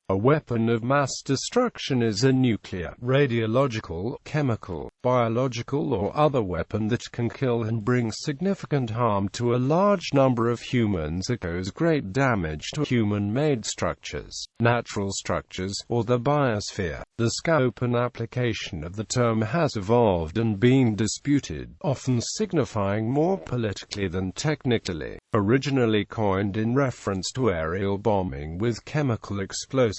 A weapon of mass destruction is a nuclear, radiological, chemical, biological or other weapon that can kill and bring significant harm to a large number of humans or cause great damage to human-made structures, natural structures, or the biosphere. The scope and application of the term has evolved and been disputed, often signifying more politically than technically. Originally coined in reference to aerial bombing with chemical explosives,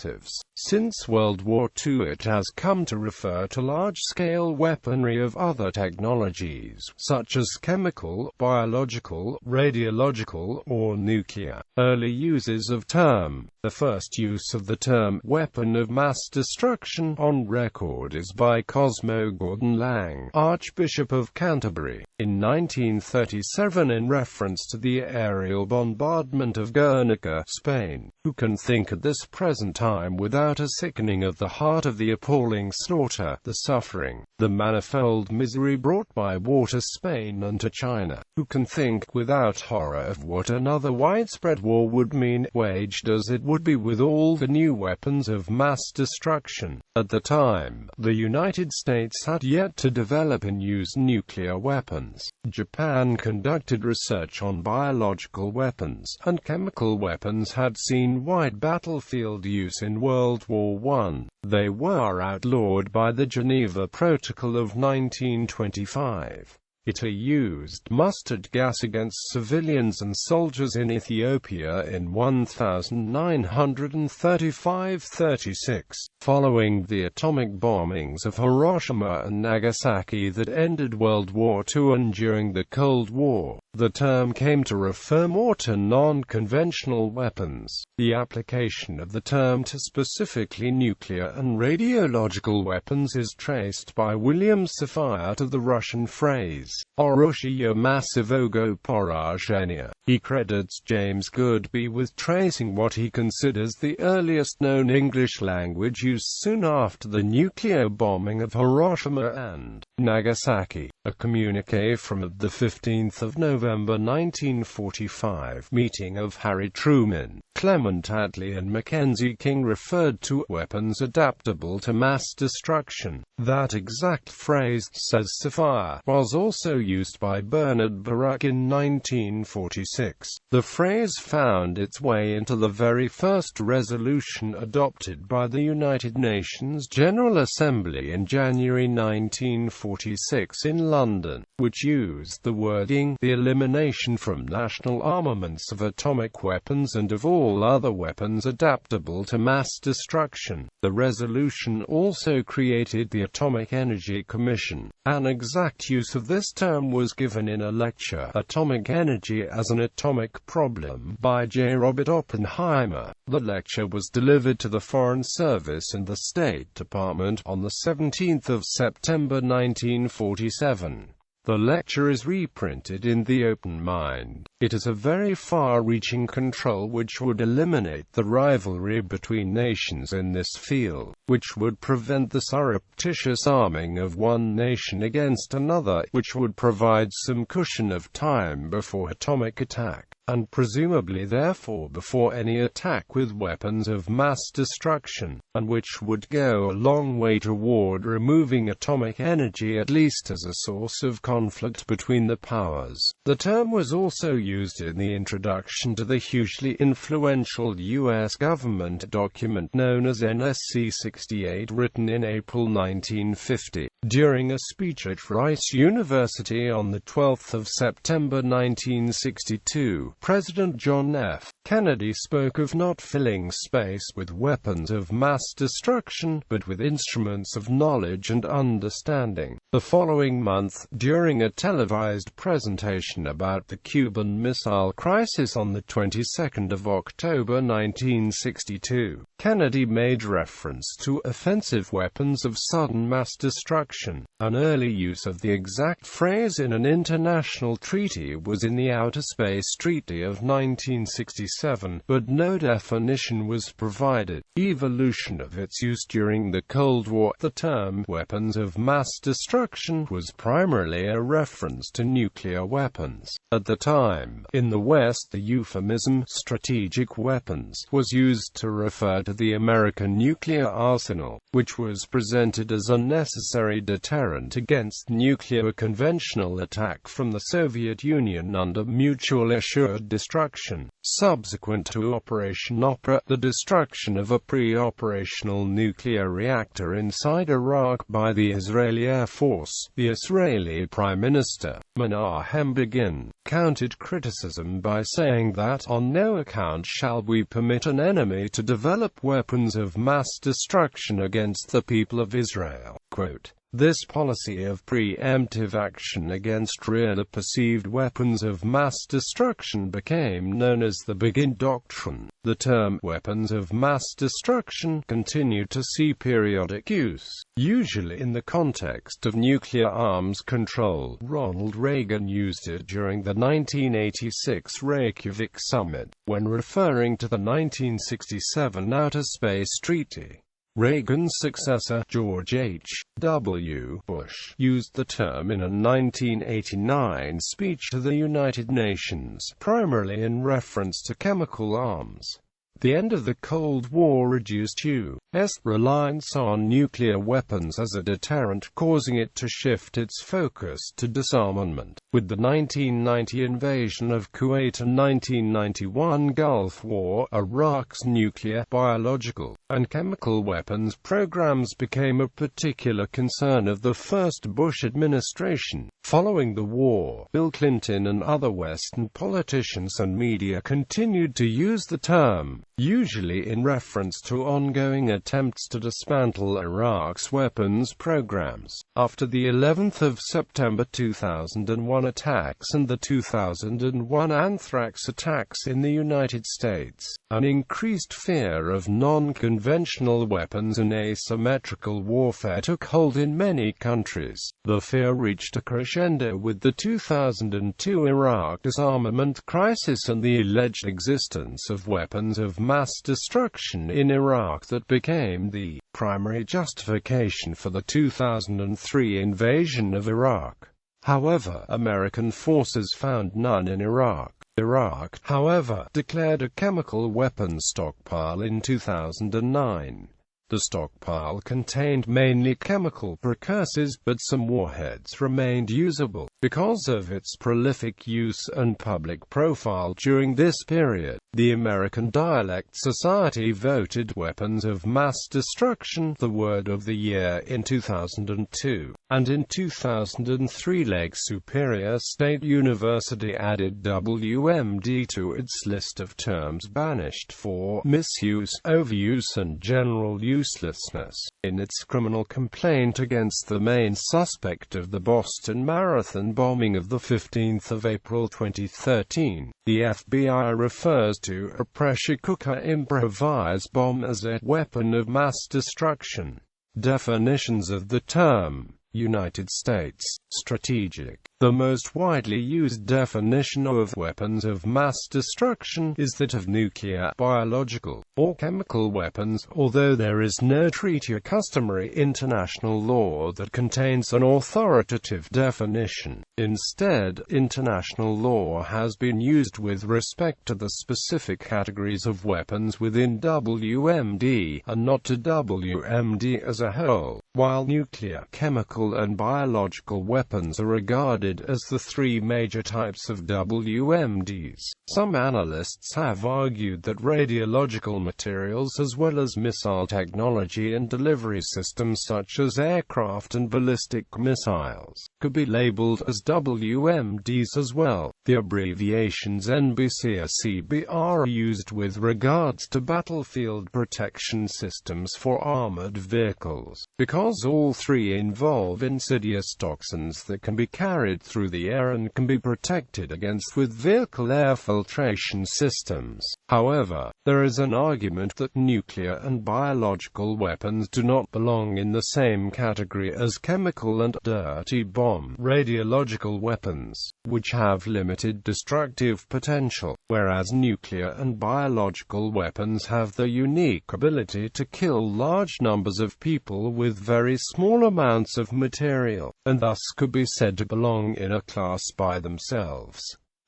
since World War II it has come to refer to large-scale weaponry of other technologies, such as chemical, biological, radiological, or nuclear. Early uses of term. The first use of the term weapon of mass destruction on record is by Cosmo Gordon Lang, Archbishop of Canterbury, in 1937 in reference to the aerial bombardment of Guernica, Spain. Who can think at this present time without a sickening of the heart of the appalling slaughter, the suffering, the manifold misery brought by war to Spain and to China? Who can think without horror of what another widespread war would mean, waged as it would be with all the new weapons of mass destruction? At the time, the United States had yet to develop and use nuclear weapons. Japan conducted research on biological weapons, and chemical weapons had seen wide battlefield use in World War I. They were outlawed by the Geneva Protocol of 1925. It used mustard gas against civilians and soldiers in Ethiopia in 1935–36, following the atomic bombings of Hiroshima and Nagasaki that ended World War II and during the Cold War. The term came to refer more to non-conventional weapons. The application of the term to specifically nuclear and radiological weapons is traced by William Safire to the Russian phrase, Oroshiya massivogo porazhenia. He credits James Goodby with tracing what he considers the earliest known English language use soon after the nuclear bombing of Hiroshima and Nagasaki. A communique from the 15th of November 1945 meeting of Harry Truman, Clement Attlee and Mackenzie King referred to weapons adaptable to mass destruction. That exact phrase, says Safire, was also used by Bernard Baruch in 1946. The phrase found its way into the very first resolution adopted by the United Nations General Assembly in January 1946 in London, which used the wording, "the elimination from national armaments of atomic weapons and of all other weapons adaptable to mass destruction." The resolution also created the Atomic Energy Commission. An exact use of this term was given in a lecture, Atomic Energy as an Atomic Problem, by J. Robert Oppenheimer. The lecture was delivered to the Foreign Service and the State Department on the 17th of September 1947. The lecture is reprinted in The Open Mind. It is a very far-reaching control which would eliminate the rivalry between nations in this field, which would prevent the surreptitious arming of one nation against another, which would provide some cushion of time before atomic attack, and presumably therefore before any attack with weapons of mass destruction, and which would go a long way toward removing atomic energy at least as a source of conflict between the powers. The term was also used in the introduction to the hugely influential U.S. government document known as NSC 68, written in April 1950. During a speech at Rice University on the 12th of September 1962, President John F. Kennedy spoke of not filling space with weapons of mass destruction, but with instruments of knowledge and understanding. The following month, during a televised presentation about the Cuban Missile Crisis on the 22nd of October 1962, Kennedy made reference to offensive weapons of sudden mass destruction. An early use of the exact phrase in an international treaty was in the Outer Space Treaty Treaty of 1967, but no definition was provided. Evolution of its use during the Cold War. The term weapons of mass destruction was primarily a reference to nuclear weapons. At the time, in the West, the euphemism strategic weapons was used to refer to the American nuclear arsenal, which was presented as a necessary deterrent against nuclear conventional attack from the Soviet Union under mutually assured destruction. Subsequent to Operation Opera, the destruction of a pre-operational nuclear reactor inside Iraq by the Israeli Air Force, the Israeli Prime Minister, Menachem Begin, countered criticism by saying that, "On no account shall we permit an enemy to develop weapons of mass destruction against the people of Israel." Quote, "This policy of preemptive action against real perceived weapons of mass destruction became known as the Begin Doctrine." The term weapons of mass destruction continued to see periodic use, usually in the context of nuclear arms control. Ronald Reagan used it during the 1986 Reykjavik summit, when referring to the 1967 Outer Space Treaty. Reagan's successor, George H. W. Bush, used the term in a 1989 speech to the United Nations, primarily in reference to chemical arms. The end of the Cold War reduced U.S. reliance on nuclear weapons as a deterrent, causing it to shift its focus to disarmament. With the 1990 invasion of Kuwait and 1991 Gulf War, Iraq's nuclear, biological, and chemical weapons programs became a particular concern of the first Bush administration. Following the war, Bill Clinton and other Western politicians and media continued to use the term, usually in reference to ongoing attempts to dismantle Iraq's weapons programs. After the 11th of September 2001 attacks and the 2001 anthrax attacks in the United States, an increased fear of non-conventional weapons and asymmetrical warfare took hold in many countries. The fear reached a crescendo with the 2002 Iraq disarmament crisis and the alleged existence of weapons of mass destruction in Iraq that became the primary justification for the 2003 invasion of Iraq. However, American forces found none in Iraq. Iraq, however, declared a chemical weapons stockpile in 2009. The stockpile contained mainly chemical precursors, but some warheads remained usable. Because of its prolific use and public profile during this period, the American Dialect Society voted Weapons of Mass Destruction the Word of the Year in 2002, and in 2003 Lake Superior State University added WMD to its list of terms banished for misuse, overuse and general uselessness. In its criminal complaint against the main suspect of the Boston Marathon bombing of the 15th of April 2013, the FBI refers to a pressure cooker improvised bomb as a weapon of mass destruction. Definitions of the term. United States. Strategic. The most widely used definition of weapons of mass destruction is that of nuclear, biological, or chemical weapons, although there is no treaty or customary international law that contains an authoritative definition. Instead, international law has been used with respect to the specific categories of weapons within WMD, and not to WMD as a whole. While nuclear, chemical and biological weapons are regarded as the three major types of WMDs, some analysts have argued that radiological materials as well as missile technology and delivery systems such as aircraft and ballistic missiles could be labeled as WMDs as well. The abbreviations NBC and CB are used with regards to battlefield protection systems for armored vehicles. Because because all three involve insidious toxins that can be carried through the air and can be protected against with vehicle air filtration systems. However, there is an argument that nuclear and biological weapons do not belong in the same category as chemical and dirty bomb radiological weapons, which have limited destructive potential, whereas nuclear and biological weapons have the unique ability to kill large numbers of people with very small amounts of material, and thus could be said to belong in a class by themselves.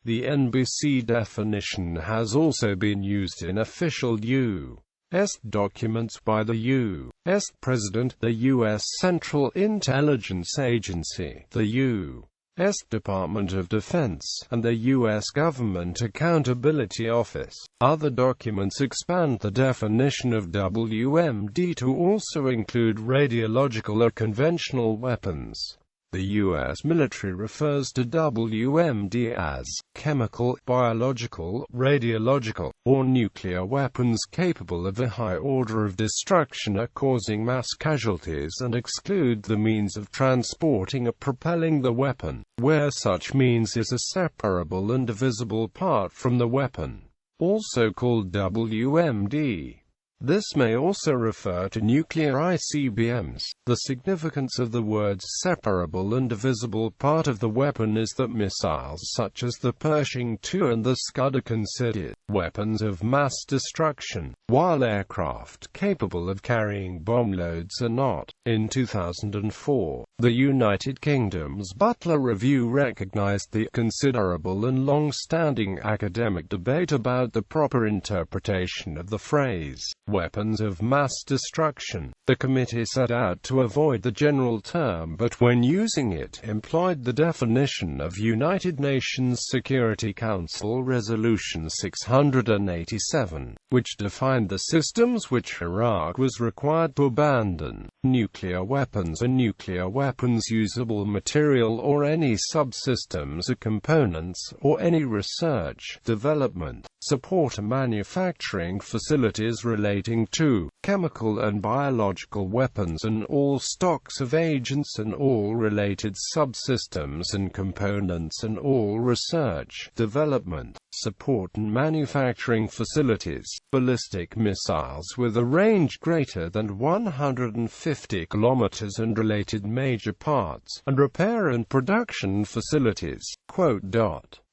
The NBC definition has also been used in official U.S. documents by the U.S. President, the U.S. Central Intelligence Agency, the U.S. Department of Defense, and the U.S. Government Accountability Office. Other documents expand the definition of WMD to also include radiological or conventional weapons. The U.S. military refers to WMD as chemical, biological, radiological, or nuclear weapons capable of a high order of destruction or causing mass casualties, and exclude the means of transporting or propelling the weapon, where such means is a separable and divisible part from the weapon, also called WMD. This may also refer to nuclear ICBMs. The significance of the words separable and divisible part of the weapon is that missiles such as the Pershing II and the Scud are considered weapons of mass destruction, while aircraft capable of carrying bomb loads are not. In 2004, the United Kingdom's Butler Review recognized the considerable and long-standing academic debate about the proper interpretation of the phrase weapons of mass destruction. The committee set out to avoid the general term, but when using it, employed the definition of United Nations Security Council Resolution 687, which defined the systems which Iraq was required to abandon. Nuclear weapons are nuclear weapons, usable material or any subsystems or components, or any research, development, support or manufacturing facilities relating to chemical and biological weapons, and all stocks of agents and all related subsystems and components, and all research, development, support and manufacturing facilities. Ballistic missiles with a range greater than 150 kilometers and related major parts, and repair and production facilities.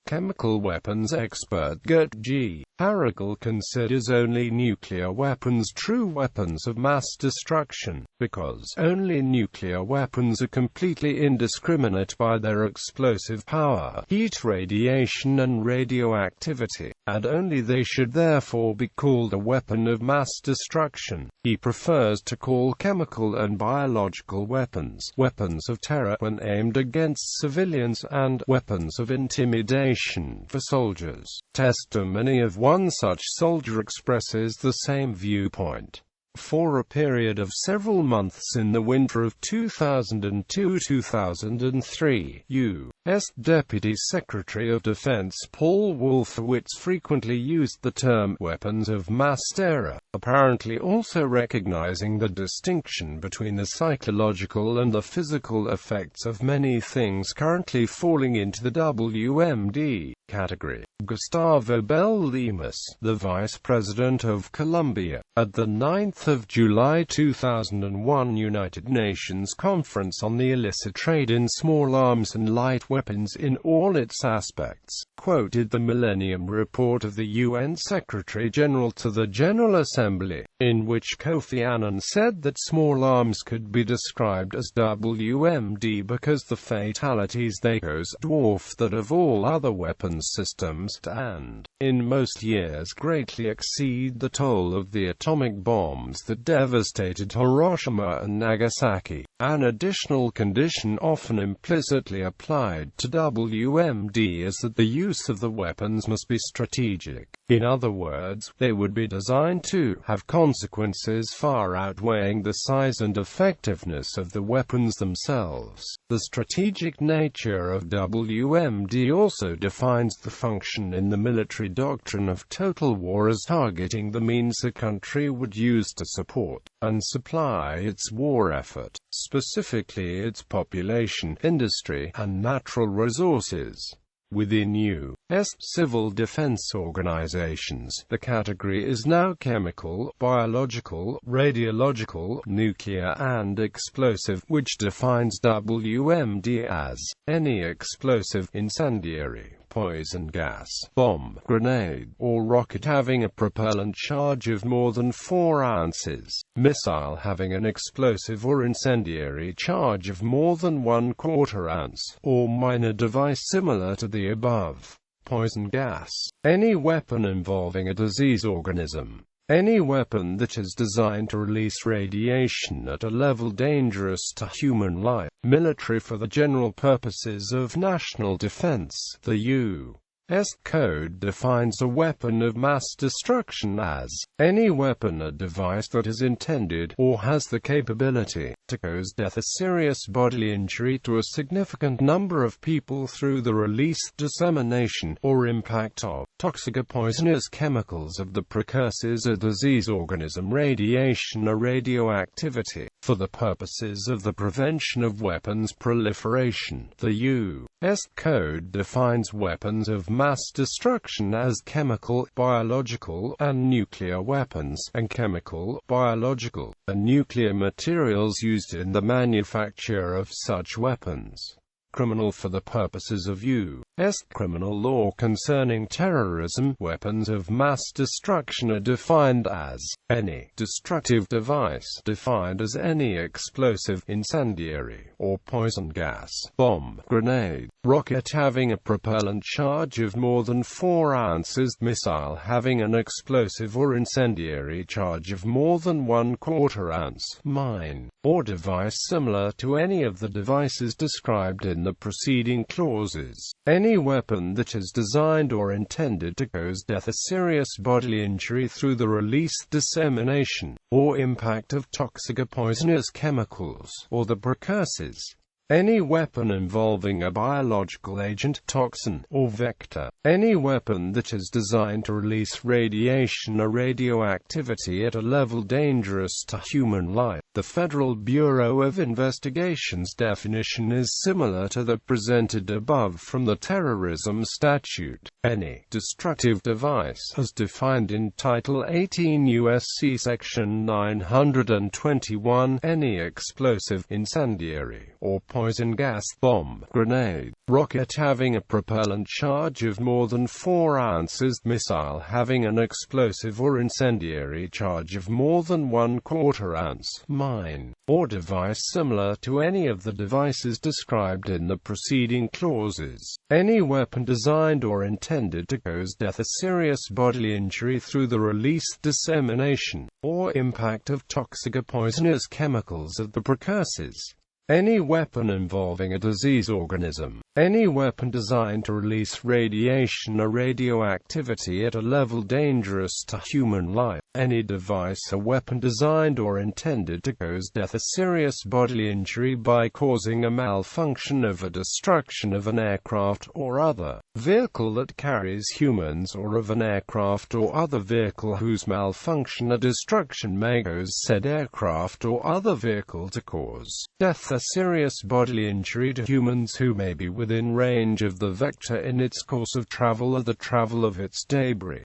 Chemical weapons expert Gert G. Harrigal considers only nuclear weapons true weapons of mass destruction, because only nuclear weapons are completely indiscriminate by their explosive power, heat radiation and radioactivity, and only they should therefore be called a weapon of mass destruction. He prefers to call chemical and biological weapons weapons of terror when aimed against civilians, and weapons of intimidation for soldiers. Testimony of one such soldier expresses the same viewpoint. For a period of several months in the winter of 2002-2003, U.S. Deputy Secretary of Defense Paul Wolfowitz frequently used the term weapons of mass terror, apparently also recognizing the distinction between the psychological and the physical effects of many things currently falling into the WMD category. Gustavo Bell Lemus, the Vice President of Colombia, at the 9th of July 2001 United Nations Conference on the Illicit Trade in Small Arms and Light Weapons in all its aspects, quoted the Millennium Report of the UN Secretary-General to the General Assembly, in which Kofi Annan said that small arms could be described as WMD because the fatalities they cause dwarf that of all other weapons systems, and, in most years, greatly exceed the toll of the atomic bombs that devastated Hiroshima and Nagasaki. An additional condition often implicitly applied to WMD is that the use of the weapons must be strategic. In other words, they would be designed to have consequences far outweighing the size and effectiveness of the weapons themselves. The strategic nature of WMD also defines the function in the military doctrine of total war as targeting the means a country would use to support and supply its war effort, specifically its population, industry, and natural resources. Within U.S. civil defense organizations, the category is now chemical, biological, radiological, nuclear, and explosive, which defines WMD as any explosive, incendiary, poison gas, bomb, grenade, or rocket having a propellant charge of more than 4 ounces, missile having an explosive or incendiary charge of more than 1/4 ounce, or minor device similar to the above. Poison gas. Any weapon involving a disease organism. Any weapon that is designed to release radiation at a level dangerous to human life. Military for the general purposes of national defense. The U.S. Code defines a weapon of mass destruction as any weapon or device that is intended, or has the capability, to cause death or serious bodily injury to a significant number of people through the release, dissemination, or impact of toxic or poisonous chemicals of the precursors of disease organism, radiation or radioactivity, for the purposes of the prevention of weapons proliferation. The U.S. Code defines weapons of mass destruction as chemical, biological, and nuclear weapons, and chemical, biological, and nuclear materials used in the manufacture of such weapons. Criminal for the purposes of U.S. criminal law concerning terrorism. Weapons of mass destruction are defined as any destructive device, defined as any explosive, incendiary, or poison gas, bomb, grenade, rocket having a propellant charge of more than 4 ounces, missile having an explosive or incendiary charge of more than 1/4 ounce, mine, or device similar to any of the devices described in the preceding clauses. Any weapon that is designed or intended to cause death or serious bodily injury through the release, dissemination, or impact of toxic or poisonous chemicals, or the precursors. Any weapon involving a biological agent, toxin, or vector. Any weapon that is designed to release radiation or radioactivity at a level dangerous to human life. The Federal Bureau of Investigation's definition is similar to the presented above from the terrorism statute. Any destructive device, as defined in Title 18 U.S.C. Section 921, any explosive, incendiary, or poison gas, bomb, grenade, rocket having a propellant charge of more than 4 ounces, missile having an explosive or incendiary charge of more than 1/4 ounce, mine, or device similar to any of the devices described in the preceding clauses. Any weapon designed or intended to cause death or serious bodily injury through the release, dissemination, or impact of toxic or poisonous chemicals of the precursors. Any weapon involving a disease organism. Any weapon designed to release radiation or radioactivity at a level dangerous to human life. Any device or weapon designed or intended to cause death or serious bodily injury by causing a malfunction of or destruction of an aircraft or other vehicle that carries humans, or of an aircraft or other vehicle whose malfunction or destruction may cause said aircraft or other vehicle to cause death or serious bodily injury to humans who may be within range of the vector in its course of travel or the travel of its debris.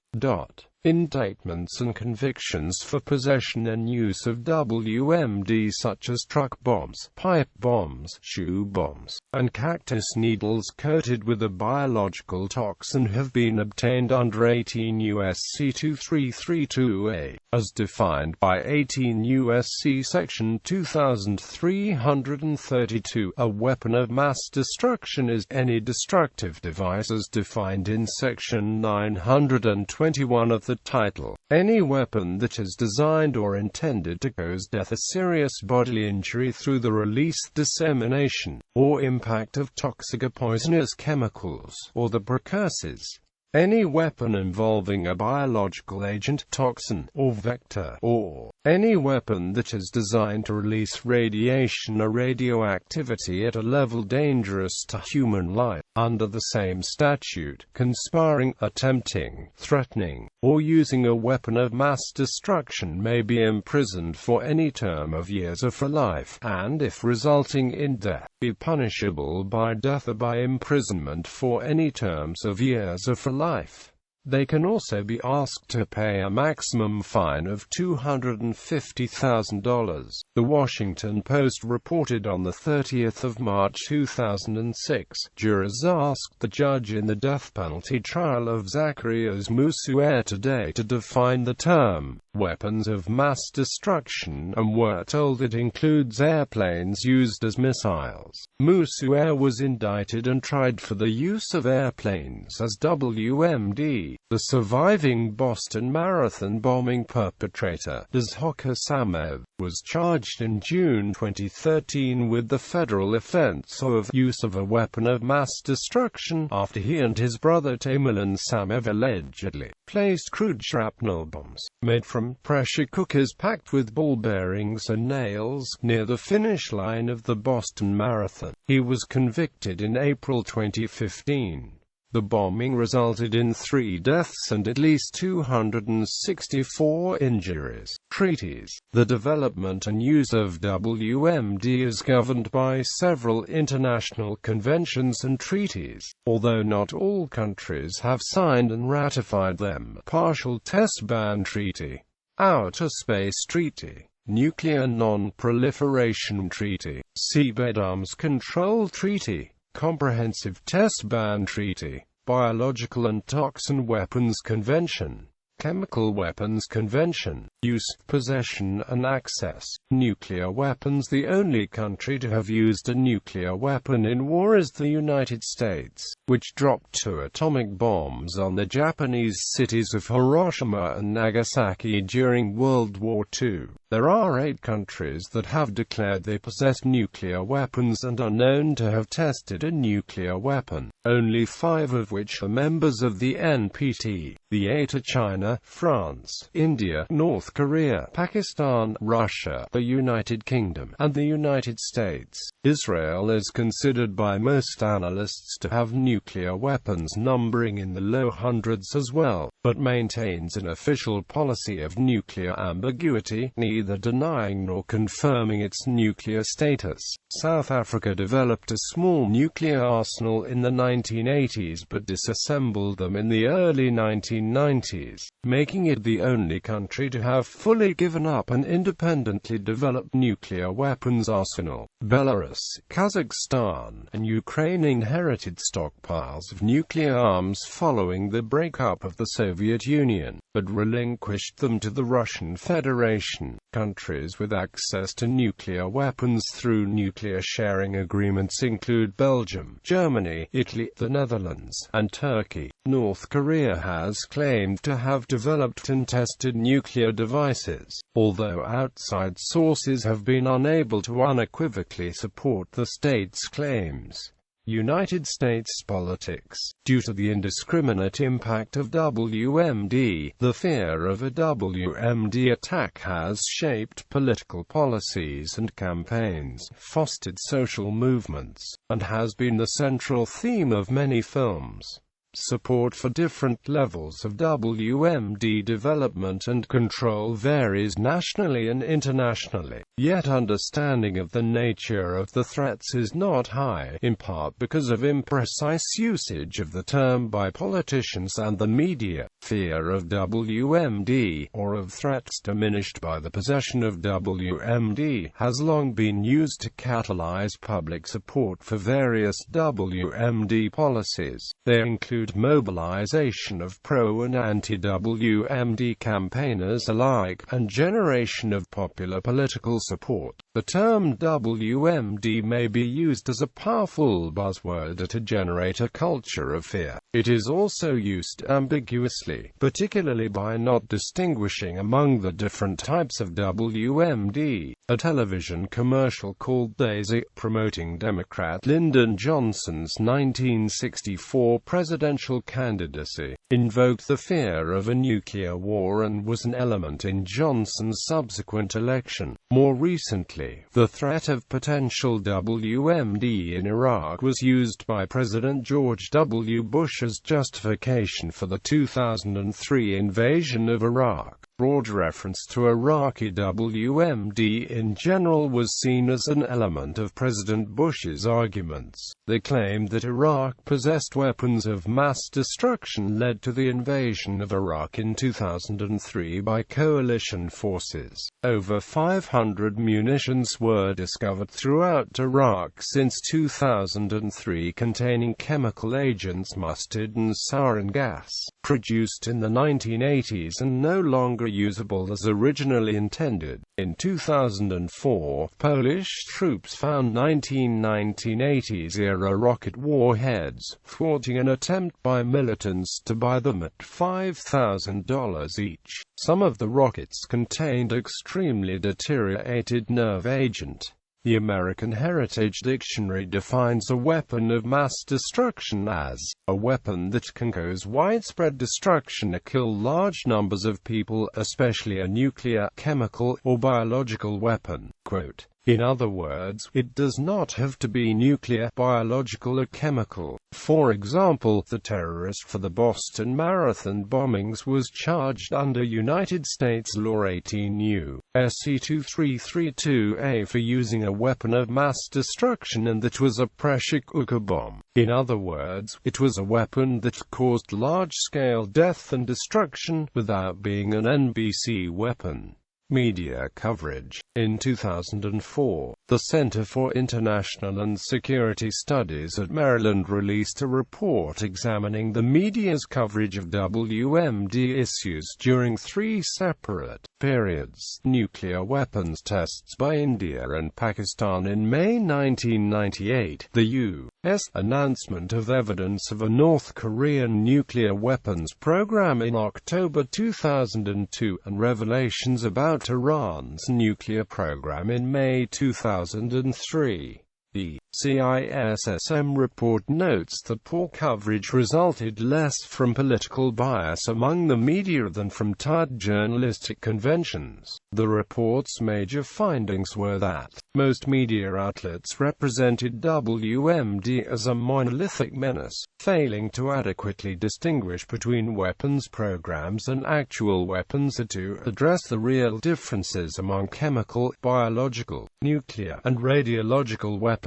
Indictments and convictions for possession and use of WMD such as truck bombs, pipe bombs, shoe bombs, and cactus needles coated with a biological toxin have been obtained under 18 U.S.C. 2332A, as defined by 18 U.S.C. Section 2332. A weapon of mass destruction is any destructive device as defined in Section 921 of the the title. Any weapon that is designed or intended to cause death or serious bodily injury through the release, dissemination, or impact of toxic or poisonous chemicals, or the precursors. Any weapon involving a biological agent, toxin, or vector, or any weapon that is designed to release radiation or radioactivity at a level dangerous to human life. Under the same statute, conspiring, attempting, threatening, or using a weapon of mass destruction may be imprisoned for any term of years or for life, and if resulting in death, be punishable by death or by imprisonment for any terms of years or for life. They can also be asked to pay a maximum fine of $250,000. The Washington Post reported on the 30th of March 2006, jurors asked the judge in the death penalty trial of Zacarias Musuer today to define the term weapons of mass destruction, and were told it includes airplanes used as missiles. Musuer was indicted and tried for the use of airplanes as WMD. The surviving Boston Marathon bombing perpetrator, Dzhokhar Samev, was charged in June 2013 with the federal offense of use of a weapon of mass destruction after he and his brother Tamerlan Samev allegedly placed crude shrapnel bombs, made from pressure cookers packed with ball bearings and nails, near the finish line of the Boston Marathon. He was convicted in April 2015. The bombing resulted in 3 deaths and at least 264 injuries. Treaties. The development and use of WMD is governed by several international conventions and treaties, although not all countries have signed and ratified them. Partial Test Ban Treaty, Outer Space Treaty, Nuclear Non-Proliferation Treaty, Seabed Arms Control Treaty, Comprehensive Test Ban Treaty, Biological and Toxin Weapons Convention, Chemical Weapons Convention, Use, Possession and Access. Nuclear weapons. The only country to have used a nuclear weapon in war is the United States, which dropped 2 atomic bombs on the Japanese cities of Hiroshima and Nagasaki during World War II. There are 8 countries that have declared they possess nuclear weapons and are known to have tested a nuclear weapon, only 5 of which are members of the NPT. The 8 are China, France, India, North Korea, Pakistan, Russia, the United Kingdom, and the United States. Israel is considered by most analysts to have nuclear weapons numbering in the low hundreds as well, but maintains an official policy of nuclear ambiguity, neither denying nor confirming its nuclear status. South Africa developed a small nuclear arsenal in the 1980s but disassembled them in the early 1990s, making it the only country to have fully given up an independently developed nuclear weapons arsenal. Belarus, Kazakhstan, and Ukraine inherited stockpiles of nuclear arms following the breakup of the Soviet Union, but relinquished them to the Russian Federation. Countries with access to nuclear weapons through nuclear sharing agreements include Belgium, Germany, Italy, the Netherlands, and Turkey. North Korea has claimed to have developed and tested nuclear devices, although outside sources have been unable to unequivocally support the state's claims. United States politics. Due to the indiscriminate impact of WMD, the fear of a WMD attack has shaped political policies and campaigns, fostered social movements, and has been the central theme of many films. Support for different levels of WMD development and control varies nationally and internationally, yet understanding of the nature of the threats is not high, in part because of imprecise usage of the term by politicians and the media. Fear of WMD, or of threats diminished by the possession of WMD, has long been used to catalyze public support for various WMD policies. They include mobilization of pro- and anti-WMD campaigners alike, and generation of popular political support. The term WMD may be used as a powerful buzzword to generate a culture of fear. It is also used ambiguously, particularly by not distinguishing among the different types of WMD. A television commercial called Daisy, promoting Democrat Lyndon Johnson's 1964 presidential candidacy, invoked the fear of a nuclear war and was an element in Johnson's subsequent election. More recently, the threat of potential WMD in Iraq was used by President George W. Bush as justification for the 2003 invasion of Iraq. Broad reference to Iraqi WMD in general was seen as an element of President Bush's arguments. The claim that Iraq possessed weapons of mass destruction led to the invasion of Iraq in 2003 by coalition forces. Over 500 munitions were discovered throughout Iraq since 2003 containing chemical agents mustard and sarin gas, produced in the 1980s and no longer usable as originally intended. In 2004, Polish troops found 1980s-era rocket warheads, thwarting an attempt by militants to buy them at $5,000 each. Some of the rockets contained extremely deteriorated nerve agent. The American Heritage Dictionary defines a weapon of mass destruction as a weapon that can cause widespread destruction or kill large numbers of people, especially a nuclear, chemical, or biological weapon. Quote, in other words, it does not have to be nuclear, biological or chemical. For example, the terrorist for the Boston Marathon bombings was charged under United States Law 18 U.S.C. 2332A for using a weapon of mass destruction, and that was a pressure cooker bomb. In other words, it was a weapon that caused large-scale death and destruction without being an NBC weapon. Media coverage. In 2004, the Center for International and Security Studies at Maryland released a report examining the media's coverage of WMD issues during 3 separate periods. Nuclear weapons tests by India and Pakistan in May 1998, the U.S. announcement of evidence of a North Korean nuclear weapons program in October 2002, and revelations about Iran's nuclear program in May 2003. The CISSM report notes that poor coverage resulted less from political bias among the media than from tight journalistic conventions. The report's major findings were that most media outlets represented WMD as a monolithic menace, failing to adequately distinguish between weapons programs and actual weapons or to address the real differences among chemical, biological, nuclear, and radiological weapons.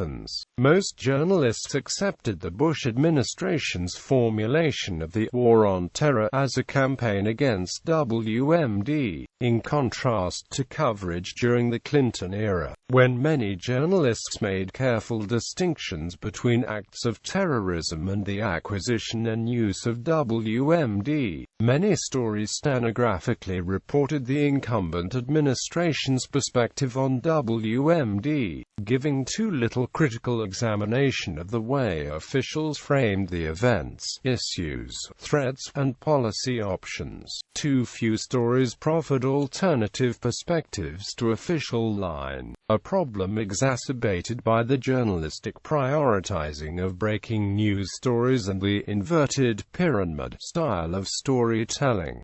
Most journalists accepted the Bush administration's formulation of the War on Terror as a campaign against WMD, in contrast to coverage during the Clinton era, when many journalists made careful distinctions between acts of terrorism and the acquisition and use of WMD. Many stories stenographically reported the incumbent administration's perspective on WMD, giving too little critical examination of the way officials framed the events, issues, threats, and policy options. Too few stories proffered alternative perspectives to official line, a problem exacerbated by the journalistic prioritizing of breaking news stories and the inverted pyramid style of storytelling.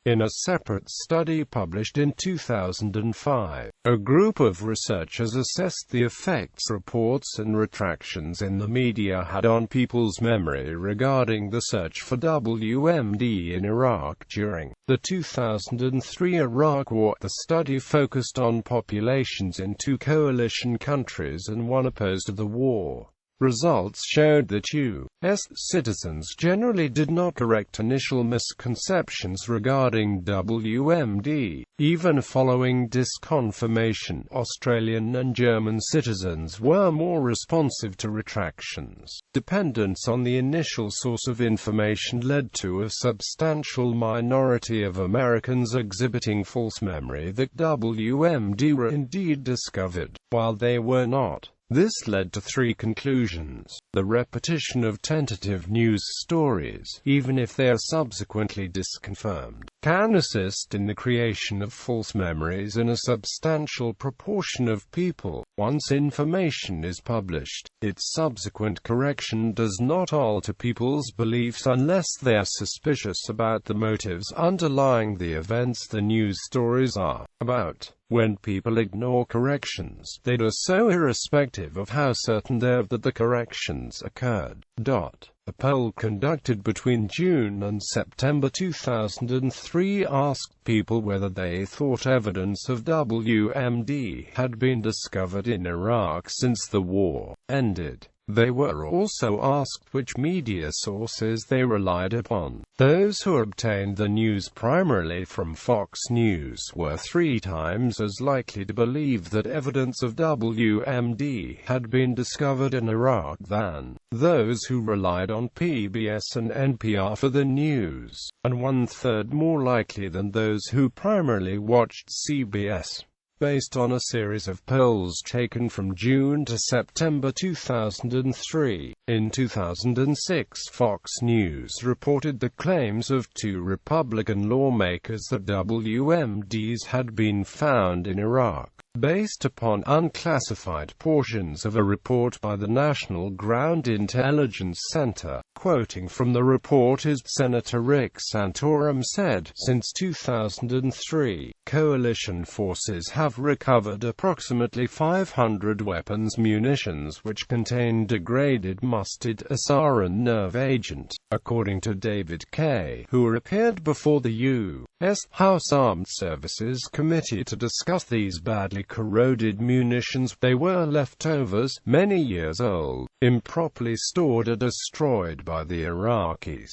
In a separate study published in 2005, a group of researchers assessed the effects reports and retractions in the media had on people's memory regarding the search for WMD in Iraq during the 2003 Iraq War. The study focused on populations in 2 coalition countries and one opposed to the war. Results showed that U.S. citizens generally did not correct initial misconceptions regarding WMD. Even following disconfirmation, Australian and German citizens were more responsive to retractions. Dependence on the initial source of information led to a substantial minority of Americans exhibiting false memory that WMD were indeed discovered, while they were not. This led to three conclusions. The repetition of tentative news stories, even if they are subsequently disconfirmed, can assist in the creation of false memories in a substantial proportion of people. Once information is published, its subsequent correction does not alter people's beliefs unless they are suspicious about the motives underlying the events the news stories are about. When people ignore corrections, they do so irrespective of how certain they are that the corrections occurred. A poll conducted between June and September 2003 asked people whether they thought evidence of WMD had been discovered in Iraq since the war ended. They were also asked which media sources they relied upon. Those who obtained the news primarily from Fox News were 3 times as likely to believe that evidence of WMD had been discovered in Iraq than those who relied on PBS and NPR for the news, and 1/3 more likely than those who primarily watched CBS. Based on a series of polls taken from June to September 2003. In 2006, Fox News reported the claims of 2 Republican lawmakers that WMDs had been found in Iraq, based upon unclassified portions of a report by the National Ground Intelligence Center. Quoting from the report is Senator Rick Santorum said, "Since 2003, coalition forces have recovered approximately 500 weapons munitions which contain degraded mustard sarin nerve agent." According to David Kay, who appeared before the U.S. House Armed Services Committee to discuss these badly corroded munitions, they were leftovers, many years old, improperly stored or destroyed by the Iraqis.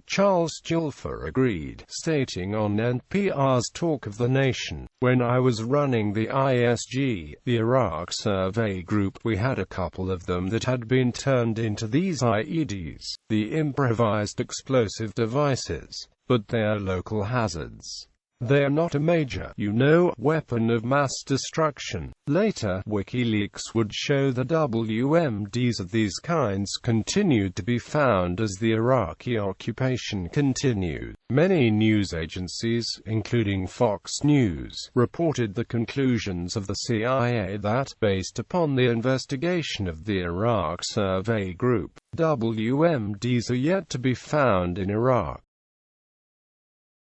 Charles Julfer agreed, stating on NPR's Talk of the Nation, "When I was running the ISG, the Iraq Survey Group, we had a couple of them that had been turned into these IEDs, the improvised explosive devices, but they are local hazards. They are not a major, weapon of mass destruction." Later, WikiLeaks would show that WMDs of these kinds continued to be found as the Iraqi occupation continued. Many news agencies, including Fox News, reported the conclusions of the CIA that, based upon the investigation of the Iraq Survey Group, WMDs are yet to be found in Iraq.